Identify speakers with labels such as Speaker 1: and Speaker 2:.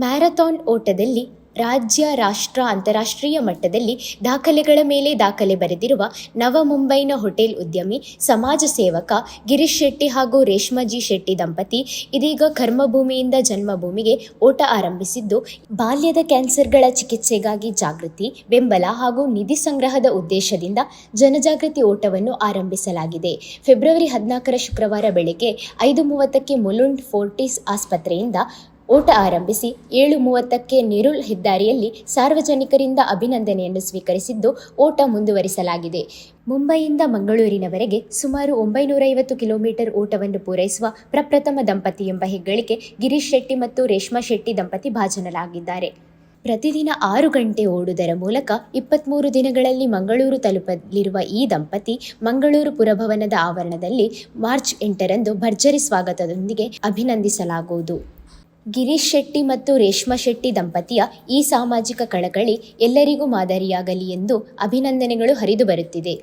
Speaker 1: Marathon ಓಟದಲ್ಲಿ ರಾಜ್ಯ, ರಾಷ್ಟ್ರ, ಅಂತಾರಾಷ್ಟ್ರೀಯ ಮಟ್ಟದಲ್ಲಿ ದಾಖಲೆಗಳ ಮೇಲೆ ದಾಖಲೆ ಬರೆದಿರುವ ನವ ಮುಂಬೈನ ಹೋಟೆಲ್ ಉದ್ಯಮಿ, ಸಮಾಜ ಸೇವಕ ಗಿರೀಶ್ ಶೆಟ್ಟಿ ಹಾಗೂ ರೇಷ್ಮಾ ಜಿ ಶೆಟ್ಟಿ ದಂಪತಿ ಇದೀಗ ಕರ್ಮಭೂಮಿಯಿಂದ ಜನ್ಮಭೂಮಿಗೆ ಓಟ ಆರಂಭಿಸಿದ್ದು, ಬಾಲ್ಯದ ಕ್ಯಾನ್ಸರ್ಗಳ ಚಿಕಿತ್ಸೆಗಾಗಿ ಜಾಗೃತಿ, ಬೆಂಬಲ ಹಾಗೂ ನಿಧಿ ಸಂಗ್ರಹದ ಉದ್ದೇಶದಿಂದ ಜನಜಾಗೃತಿ ಓಟವನ್ನು ಆರಂಭಿಸಲಾಗಿದೆ. ಫೆಬ್ರವರಿ 14 ಶುಕ್ರವಾರ ಬೆಳಗ್ಗೆ 5:30ಕ್ಕೆ ಮುಲುಂಡ್ ಫೋರ್ಟಿಸ್ ಆಸ್ಪತ್ರೆಯಿಂದ ಓಟ ಆರಂಭಿಸಿ 7:30ಕ್ಕೆ ನೆರುಲ್ ಹೆದ್ದಾರಿಯಲ್ಲಿ ಸಾರ್ವಜನಿಕರಿಂದ ಅಭಿನಂದನೆಯನ್ನು ಸ್ವೀಕರಿಸಿದ್ದು, ಓಟ ಮುಂದುವರಿಸಲಾಗಿದೆ. ಮುಂಬೈಯಿಂದ ಮಂಗಳೂರಿನವರೆಗೆ ಸುಮಾರು 950 ಕಿಲೋಮೀಟರ್ ಓಟವನ್ನು ಪೂರೈಸುವ ಪ್ರಪ್ರಥಮ ದಂಪತಿ ಎಂಬ ಹೆಗ್ಗಳಿಕೆ ಗಿರೀಶ್ ಶೆಟ್ಟಿ ಮತ್ತು ರೇಷ್ಮಾ ಶೆಟ್ಟಿ ದಂಪತಿ ಭಾಜನರಾಗಿದ್ದಾರೆ. ಪ್ರತಿದಿನ 6 ಗಂಟೆ ಓಡುವುದರ ಮೂಲಕ 23 ದಿನಗಳಲ್ಲಿ ಮಂಗಳೂರು ತಲುಪಲಿರುವ ಈ ದಂಪತಿ ಮಂಗಳೂರು ಪುರಭವನದ ಆವರಣದಲ್ಲಿ ಮಾರ್ಚ್ 8ರಂದು ಭರ್ಜರಿ ಸ್ವಾಗತದೊಂದಿಗೆ ಅಭಿನಂದಿಸಲಾಗುವುದು. ಗಿರೀಶ್ ಶೆಟ್ಟಿ ಮತ್ತು ರೇಷ್ಮಾ ಶೆಟ್ಟಿ ದಂಪತಿಯ ಈ ಸಾಮಾಜಿಕ ಕಳಕಳಿ ಎಲ್ಲರಿಗೂ ಮಾದರಿಯಾಗಲಿ ಎಂದು ಅಭಿನಂದನೆಗಳು ಹರಿದು ಬರುತ್ತಿದೆ.